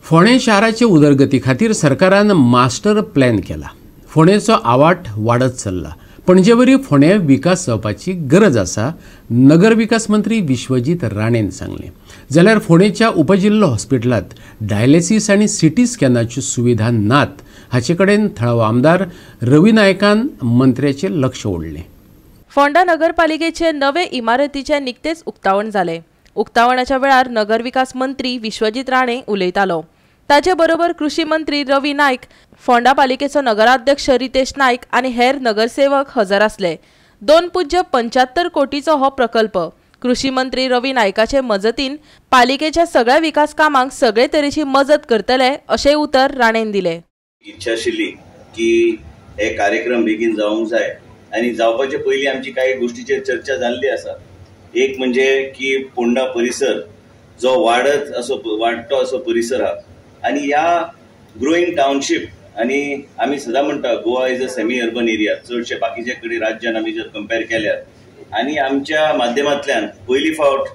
फोंडे शहराचे उदरगती खातीर सरकारान मास्टर प्लॅन केला। फोंडेचो आवाठ वाडत चल्ला। पणजेवरी फोंडे विकास जावपाची गरज आसा, नगर विकास मंत्री विश्वजीत राणेन सांगले। जाल्यार फोंडेच्या उपजिल्लो हॉस्पिटलांत डायलिसीस आनी सीटी स्कॅनाच्यो सुविधा नात, हाचे कडेन थळावो आमदार रवी नायकान मंत्र्याचें लक्ष ओडलें। फोंडा नगरपालिकेचे नवे इमारतीचे निकतेच उक्तावण जाले। उक्तावणाच्या वेळार नगर विकास मंत्री विश्वजीत राणे उलयतालो। ताचे बरोबर कृषी मंत्री रवी नाईक, फोंडा पालिकेचो नगराध्यक्ष रितेश नाईक आनी हेर नगरसेवक हजर आसले। 2.75 कोटीचो हो प्रकल्प कृषी मंत्री रवी नायकाचे मजतीन पालिकेच्या सगळ्या विकास कामांक सगळे तरेची मजत करतले, अशें उतर राणेन दिले। इच्छा आशिल्ली की हे कार्यक्रम बेगीन जावंक जाय आनी जावपाचे पयलीं आमची काही गोष्टीचेर चर्चा जाल्ली आसा। एक म्हणजे की फोंडा परिसर जो वाडटो असो परिसर हा आणि ह्या ग्रोईंग टाउनशिप आणि आम्ही सदां म्हणटा Goa is a semi urban area, चडशे बाकीचे कडेन राज्यान आमी जर कंपेर केल्यार, आणि आमच्या माध्यमांतल्यान पयली फावट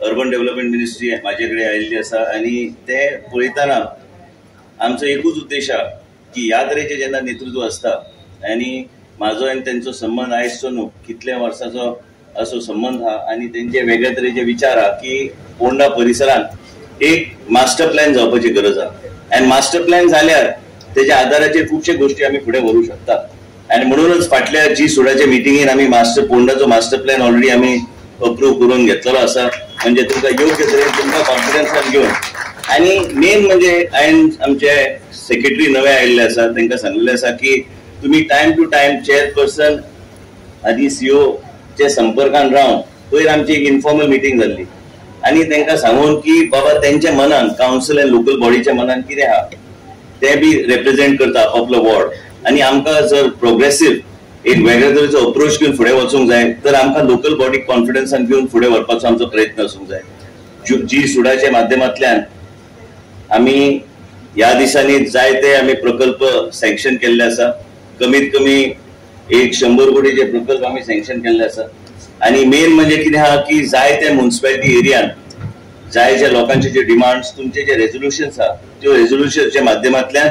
अर्बन डेव्हलपमेंट मिनिस्ट्री म्हाजे कडेन आयिल्ली आसा आणि ते पळयतना आमचो एकूच उद्देश हा की ह्या तरेचे जेन्ना नेतृत्व आसता आणि म्हाजो आनी तेंचो संबंध आयजचो न्हू, कितल्या वर्साचो असो संबंध हा आणि तेंचे वेगळ्या तरेचे विचार हा की फोंडा परिसरात एक मास्टर प्लॅन जावपाची गरज हा आणि मास्टर प्लॅन जाल्यार तेच्या आधाराचेर खुबशे गोष्टी आमी फुडें व्हरूंक शकता। आणि म्हणूनच फाटल्या G16च्या मिटिंगेन आमी फोंडाचो मास्टर प्लॅन ऑलरेडी आमी अप्रूव्ह करून घेतलेलो आसा। म्हणजे तुमकां योग्य तरेन तुमकां कॉन्फिडन्सान घेवन आणि मेन म्हणजे हांवें आमचे सेक्रेटरी नवे आयिल्ले आसा तांकां सांगिल्लें आसा की तुम्ही टायम टू टायम चेअरपर्सन आनी CEO चे संपर्कान रावन पयर आमची एक इन्फॉर्मल मिटिंग जाल्ली आणि तांकां सांगून की बाबा तेंच्या मनान काउन्सिल आनी लोकल बॉडीच्या मनान कितें हा ते बी रिप्रेझेंट करता आपलो वॉर्ड, आणि आमकां जर प्रोग्रेसिव्ह एक वेगळ्या तरेचो अप्रोच घेवन फुडें वचूंक जाय तर आमकां लोकल बॉडी कॉन्फिडन्सान घेवन फुडें व्हरपाचो आमचो प्रयत्न आसूंक जाय। G16च्या माध्यमांतल्यान आमी ह्या दिसांनी जायते आमी प्रकल्प सँक्शन केल्ले आसा। कमीत कमी एक 100 कोटीचे प्रकल्प आमी सँक्शन केल्ले आसा। आणि मेन म्हणजे कितें हा की जाय त्या म्युनिसिपॅलिटी एरियान जाय ज्या लोकांचे जे डिमांड्स, तुमचे जे रेझोल्युशन्स आहा त्यो रेझोल्युशनच्या माध्यमांतल्यान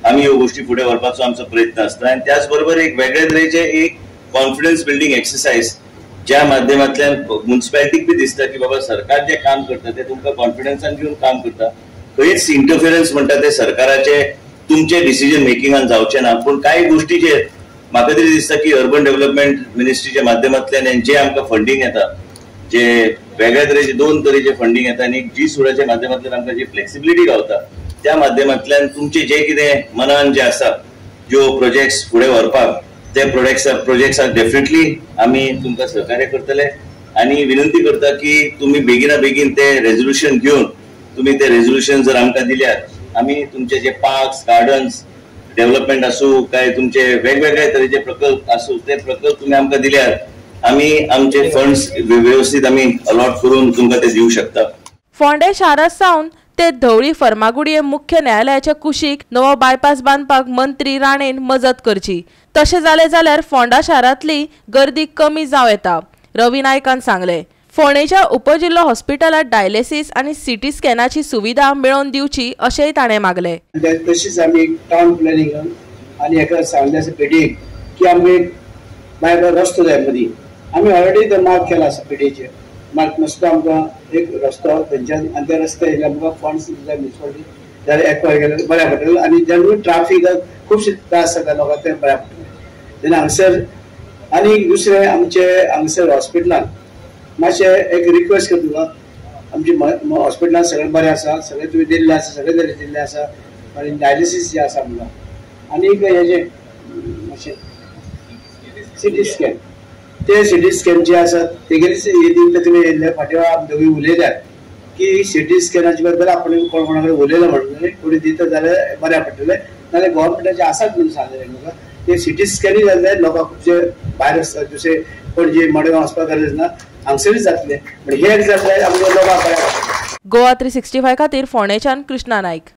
आमी ह्यो गोष्टी फुडें व्हरपाचो आमचो प्रयत्न आसता। आणि त्याच बरोबर एक वेगळे तरेचे एक कॉन्फिडन्स बिल्डिंग एक्सरसाइज ज्या माध्यमांतल्यान म्युनिसिपॅलिटीक बी दिसता की बाबा सरकार जे काम करता ते तुमकां कॉन्फिडन्सान घेवन काम करता। खंयच इंटरफिरन्स म्हणटा ते सरकाराचे तुमचे डिसिजन मेकिंगान जावचे ना। पूण काही गोष्टीचेर म्हाका तरी दिसता की अर्बन डेव्हलपमेंट मिनिस्ट्रीच्या माध्यमांतल्यान जे आमकां फंडिंग येता, जे वेगळ्या तरेचे 2 तरेचे फंडिंग येता आणि G16च्या माध्यमांतल्यान आमकां जी फ्लेक्सिबिलिटी गावता त्या माध्यमांतल्यान तुमचे जे कितें मनान जे आसा ज्यो प्रोजेक्ट्स फुडें व्हरपाक ते प्रोजेक्ट्साक डेफिनेटली आमी तुमकां सहकार्य करतले आणि विनंती करता की तुम्ही बेगिना बेगीन ते रेझोल्युशन घेवन तुम्ही ते रेझोल्युशन जर आमकां दिल्यार आमी तुमचे जे पार्क्स, गार्डन्स डेव्हलपमेंट असू काय तुमचे वेगवेगळ्या तरेचे प्रकल्प असू ते प्रकल्प तुम्ही आमकां दिल्यार आमी आमचे फंड्स व्यवस्थित आमी अलॉट करून तुमकां ते दिवंक शकता। फोंडे शारांत सावन ते धवळी फर्मागुडये मुख्य न्यायालयाच्या कुशीक नवो बायपास बांदपाक मंत्री राणेन मजत करची। तशें जालें जाल्यार फोंडा शारांतली गर्दी कमी जावं येता, रवी नायकान सांगलें। फोंडेच्या उपजिल्लो हॉस्पिटलांत डायलिसीस आनी सीटी स्कॅनाची सुविधा मेळोवन दिवची अशेंय ताणें मागलें। तशीच आमी टाउन प्लॅनिंगान आनी हेका सांगले आसा पेटीक की आमी भायर रस्तो जाय मदीं, आमी ऑलरेडी तो मार्क केला आसा पेटीचेर। मार्क नासता आमकां एक रस्तो थंयच्यान आनी ते रस्ते येयले आमकां फंड्स जाय म्युनिसिपालिटी जाल्यार एक्वायर केल्यार बऱ्या पडटलें आनी जेन्ना ट्राफीक खुबशे त्रास जाता लोकांक ते बऱ्या पडटलें। तेन्ना हांगसर आनी दुसरें आमचे हांगसर हॉस्पिटलान मातशें एक रिक्वेस्ट करता तुका, आमची हॉस्पिटलान सगळें बरें आसा, सगळें तुवें दिल्लें आसा, सगळें तरेन दिल्लें आसा आनी डायलिसीस जे आसा आमकां आनी हेजें मातशें सीटी स्कॅन, ते सीटी स्कॅन जे आसा तेगेली तुवें येयल्ले फाटीं आमी दोगूय उलयल्यात की सीटी स्कॅनाचे बद्दल आपण कोणा कडेन उलयलां म्हणून कोणी दिता जाल्यार बऱ्या पडटलें, नाल्यार गव्हर्मेंटाचे आसात म्हणून सांगलें म्हाका ते सीटी स्कॅनूय जाल्यार लोकांक खुबशे भायर आसता दुसरे पणजे मडगांव वचपाक गरज ना, हांगसरूच जातलें। पण हे जाल्यार आमच्या लोकांक बऱ्या पडटलें। गोवा 365 खातीर फोंडेच्यान कृष्णा नायक।